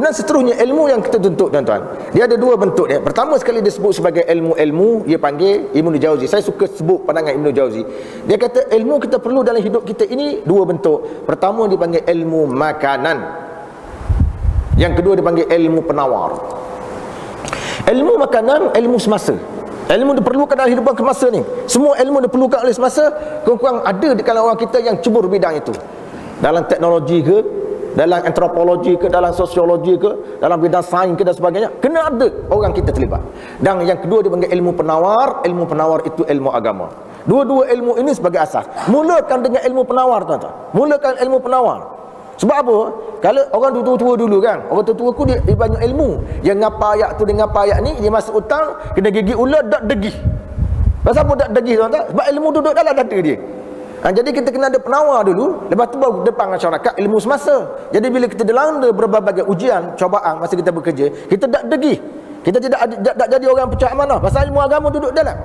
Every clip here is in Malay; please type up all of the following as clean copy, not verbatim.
Kemudian seterusnya ilmu yang kita tuntut, tuan-tuan, dia ada dua bentuk dia. Pertama sekali disebut sebagai ilmu-ilmu, dia panggil Ibnu Jauzi. Saya suka sebut pandangan Ibnu Jauzi. Dia kata ilmu kita perlu dalam hidup kita ini dua bentuk. Pertama dipanggil ilmu makanan, yang kedua dipanggil ilmu penawar. Ilmu makanan, ilmu semasa. Ilmu diperlukan dalam hidupan semasa ni. Semua ilmu diperlukan oleh semasa. Kurang-kurang ada di kalangan orang kita yang cebur bidang itu. Dalam teknologi ke, dalam antropologi ke, dalam sosiologi ke, dalam bidang sains ke dan sebagainya, kena ada orang kita terlibat. Dan yang kedua dipanggil ilmu penawar. Ilmu penawar itu ilmu agama. Dua-dua ilmu ini sebagai asas. Mulakan dengan ilmu penawar, tuan-tuan. Mulakan ilmu penawar. Sebab apa? Kalau orang tua-tua dulu kan, orang tua-tua aku dia banyak ilmu. Yang ngapa ayat tu, dia ngapa ayat ni, dia masuk hutang, kena gigit ular, dak degih. Pasal apa dak degih, tuan-tuan? Sebab ilmu duduk dalam dada dia. Jadi kita kena ada penawar dulu, lepas tu baru depan masyarakat ilmu semasa. Jadi bila kita dilanda berbagai ujian, cobaan masa kita bekerja, kita tak degih. Kita tidak jadi orang percaya amanah. Pasal ilmu agama duduk dalam.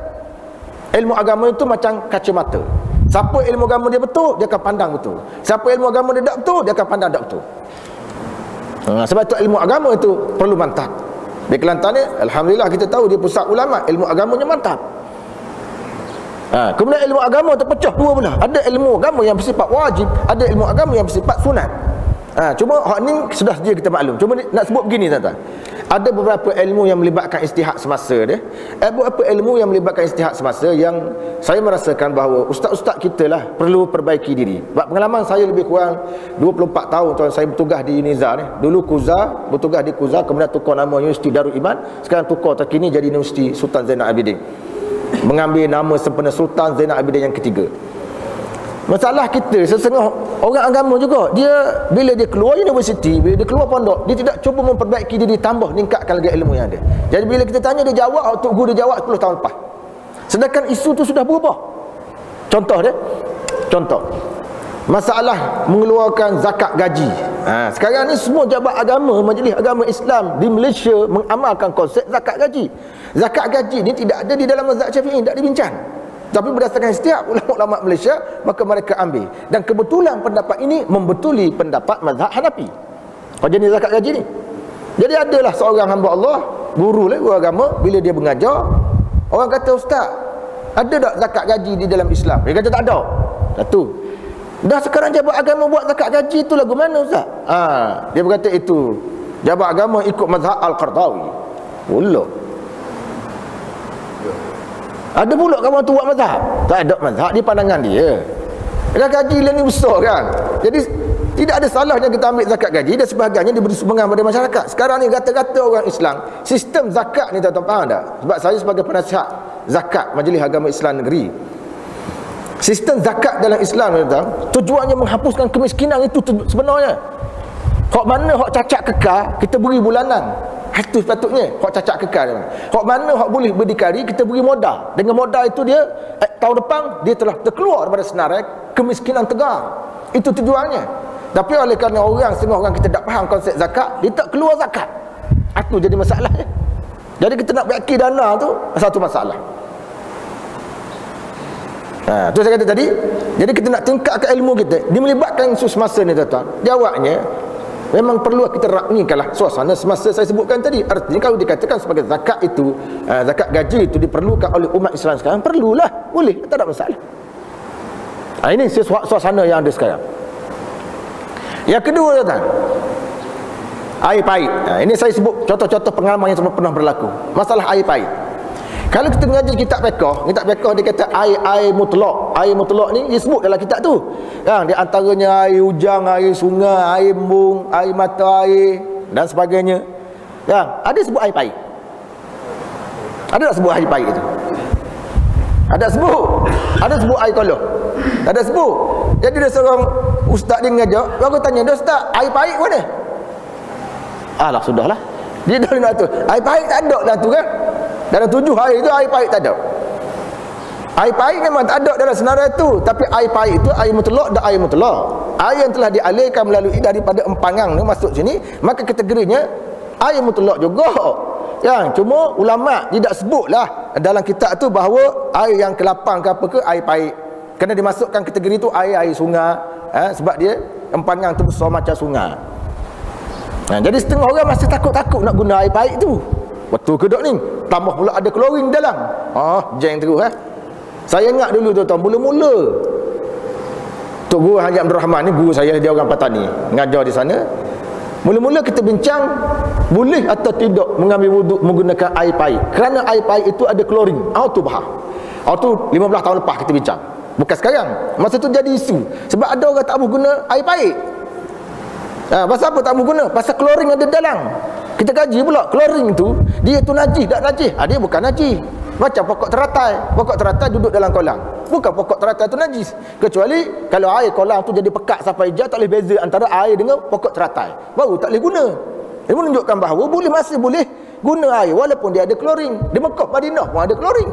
Ilmu agama itu macam kacamata. Siapa ilmu agama dia betul, dia akan pandang betul. Siapa ilmu agama dia tak betul, dia akan pandang tak betul. Sebab itu ilmu agama itu perlu mantap. Di Kelantan ni, alhamdulillah kita tahu dia pusat ulama, ilmu agamanya mantap. Kemudian ilmu agama terpecah dua pula. Ada ilmu agama yang bersifat wajib, ada ilmu agama yang bersifat sunat. Cuma hak ni sudah sedia kita maklum. Cuma nak sebut begini, tuan-tuan. Ada beberapa ilmu yang melibatkan istihad semasa dia. Beberapa ilmu yang melibatkan istihad semasa yang saya merasakan bahawa ustaz-ustaz kita lah perlu perbaiki diri. Sebab pengalaman saya lebih kurang 24 tahun, tuan, saya bertugas di UNIZA ni. Dulu KUZA, bertugas di KUZA, kemudian tukar nama Universiti Darul Iman, sekarang tukar terkini jadi Universiti Sultan Zainal Abidin, mengambil nama sempena Sultan Zainal Abidin yang ketiga. Masalah kita, setengah orang agama juga, dia bila dia keluar universiti, bila dia keluar pondok, dia tidak cuba memperbaiki diri, tambah, meningkatkan lagi ilmu yang ada. Jadi bila kita tanya dia jawab, Tok Guru dia jawab 10 tahun lepas. Sedangkan isu tu sudah berubah. Contoh dia, contoh masalah mengeluarkan zakat gaji. Sekarang ni semua jabat agama, majlis agama Islam di Malaysia mengamalkan konsep zakat gaji. Zakat gaji ni tidak ada di dalam mazhab Syafi'i, tidak dibincang. Tapi berdasarkan setiap ulama-ulama Malaysia, maka mereka ambil. Dan kebetulan pendapat ini membetuli pendapat mazhab Hanafi. Jenis zakat gaji ni. Jadi adalah seorang hamba Allah, guru agama, bila dia mengajar, orang kata, ustaz, ada tak zakat gaji di dalam Islam? Dia kata tak ada. Satu. Dah sekarang jabat agama buat zakat gaji tu lagu mana, ustaz? Dia berkata itu jabat agama ikut mazhab Al-Qardawi. Pula ada pula kamu tu buat mazhab? Tak ada mazhab, di pandangan dia. Zakat gaji ni besar kan. Jadi tidak ada salahnya kita ambil zakat gaji dan sebagainya diberi sumbangan pada masyarakat. Sekarang ni kata-kata orang Islam, sistem zakat ni tak faham tak? Sebab saya sebagai penasihat zakat Majlis Agama Islam Negeri, sistem zakat dalam Islam ni tujuannya menghapuskan kemiskinan itu sebenarnya. Hak mana hak cacat kekal kita beri bulanan. Itu sepatutnya hak cacat kekal. Hak mana hak boleh berdikari kita beri modal. Dengan modal itu dia tahun depan dia telah terkeluar daripada senarai kemiskinan tegar. Itu tujuannya. Tapi oleh kerana setengah orang kita tak faham konsep zakat, dia tak keluar zakat. Itu jadi masalahnya. Jadi kita nak bagi dana tu satu masalah. Tu saya kata tadi. Jadi kita nak tingkatkan ilmu kita, dia melibatkan isu semasa ni, tuan-tuan. Jawabnya memang perlu kita raknikanlah suasana semasa saya sebutkan tadi. Artinya kalau dikatakan sebagai zakat itu, zakat gaji itu diperlukan oleh umat Islam sekarang, perlulah, boleh, tak ada masalah. Ini suasana yang ada sekarang. Yang kedua, tuan-tuan, air pahit. Ini saya sebut contoh-contoh pengalaman yang pernah berlaku. Masalah air pahit. Kalau kita mengaji kitab fiqh dia kata air mutlak. Air mutlak ni disebut dalam kitab tu. Di antaranya air hujan, air sungai, air embung, air mata air dan sebagainya. Ada sebut air pahit. Ada tak sebut air pahit itu? Ada sebut. Ada sebut air toloh. Tak ada sebut. Jadi ada seorang ustaz dia mengajar, aku tanya dia, ustaz, air pahit mana? Alah, sudahlah. Dia dah nak tu. Air pahit tak ada dah tu kan? Dalam 7 hari itu air pahit tak ada. Air pahit memang tak ada dalam senarai itu. Tapi air pahit itu air mutlak dan air mutlak. Air yang telah dialirkan melalui daripada empangan ni masuk sini, maka kategorinya air mutlak juga. Cuma ulama tidak sebutlah dalam kitab tu bahawa air yang ke-8 ke apa ke air pahit. Kena dimasukkan kategori tu air sungai. Sebab dia empangan tu besar macam sungai. Jadi setengah orang masih takut-takut nak guna air pahit tu. Betul ke tak ni? Tambah pula ada klorin dalam. Jeng terus Saya ingat dulu tuan-tuan, mula-mula Tok Guru Haji Abdul Rahman ni, guru saya, dia orang Patani, mengajar di sana. Mula-mula kita bincang boleh atau tidak mengambil wuduk menggunakan air pahit, kerana air pahit itu ada klorin. Tu bahar. Tu 15 tahun lepas kita bincang, bukan sekarang. Masa tu jadi isu sebab ada orang tak boleh guna air pahit. Pasal apa tak boleh guna? Pasal klorin ada dalam. Kita kaji pula klorin tu, dia tu najis tak najis? Dia bukan najis. Macam pokok teratai. Pokok teratai duduk dalam kolam, bukan pokok teratai tu najis. Kecuali kalau air kolam tu jadi pekat sampai hijau, tak boleh beza antara air dengan pokok teratai, baru tak boleh guna. Dia menunjukkan bahawa masih boleh guna air walaupun dia ada klorin. Di Mekah, Madinah pun ada klorin.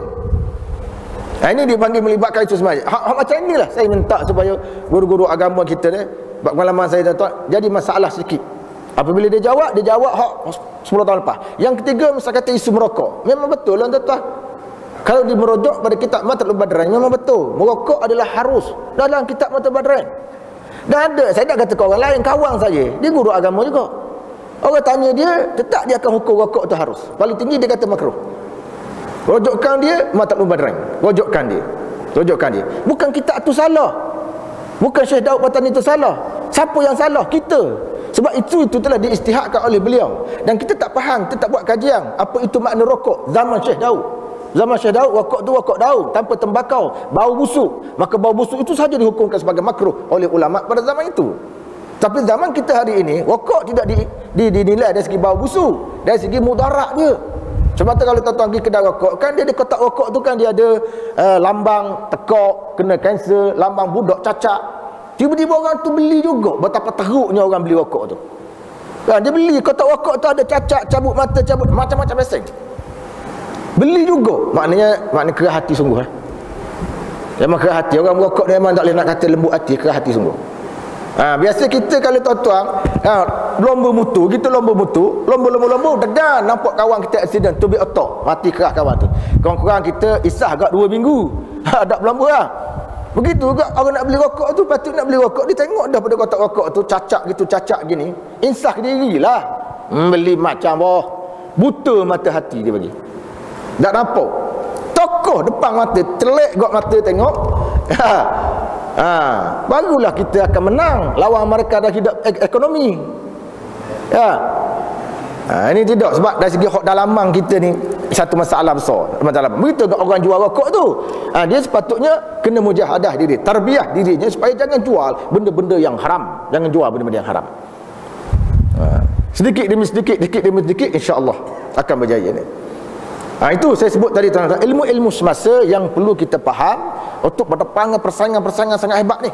Ini dipanggil melibatkan itu semua. Macam inilah saya minta supaya guru-guru agama kita ni, pengalaman saya tuan-tuan, jadi masalah sikit. Apabila dia jawab 10 tahun lepas. Yang ketiga, misal kata isu merokok. Memang betul lah tuan-tuan. Kalau di merujuk pada kitab Matlabul Badarain, memang betul. Merokok adalah harus dalam kitab Matlabul Badarain. Dan ada, saya tak kata ke orang lain, kawan saya, dia guru agama juga. Orang tanya dia, tetap dia akan hukum rokok tu harus. Paling tinggi dia kata makruh. Rujukan dia Matlabul Badarain. Rujukan dia. Bukan kitab tu salah. Bukan Syekh Daud Patani tu salah. Siapa yang salah? Kita. Sebab itu telah diistihadkan oleh beliau. Dan kita tak faham, kita tak buat kajian apa itu makna rokok zaman Syekh Daud. Zaman Syekh Daud, rokok tu rokok daun tanpa tembakau, bau busuk. Maka bau busuk itu sahaja dihukumkan sebagai makruh oleh ulama pada zaman itu. Tapi zaman kita hari ini, rokok tidak dinilai dari segi bau busuk, dari segi mudarat dia. Sebab tu kalau tuan-tuan pergi kedai rokok, kan dia ada kotak rokok tu, kan dia ada lambang tekok, kena kanser, lambang budak cacat. Tiba-tiba orang tu beli juga. Betapa teruknya orang beli rokok tu. Dia beli kotak rokok tu ada cacat, cabut mata, cabut macam-macam mesin. Beli juga. Maknanya keras hati sungguh. Memang keras hati. Orang merokok ni memang tak boleh nak kata lembut hati, keras hati sungguh. Biasa kita kalau tuan-tuan lomba mutu, lomba degan nampak kawan kita aksiden tu otak, mati keras kawan tu. Kurang-kurang kita isah agak 2 minggu. Tak berlomba lah. Begitu juga orang nak beli rokok tu, patut nak beli rokok, dia tengok dah pada kotak rokok tu cacat gini, insaf dirilah. Beli macam buta mata hati dia bagi. Tak nampak. Tokoh depan mata, telek gok mata tengok. Barulah kita akan menang lawan mereka dah hidup ekonomi. Ini tidak, sebab dari segi hak dalaman kita ni satu masalah besar. Begitu orang jual rokok tu, dia sepatutnya kena mujahadah diri, tarbiyah dirinya supaya jangan jual benda-benda yang haram. Jangan jual benda-benda yang haram. Sedikit demi sedikit insya-Allah akan berjaya ni. Itu saya sebut tadi tuan-tuan, ilmu-ilmu semasa yang perlu kita faham untuk berdepan dengan persaingan-persaingan sangat hebat ni.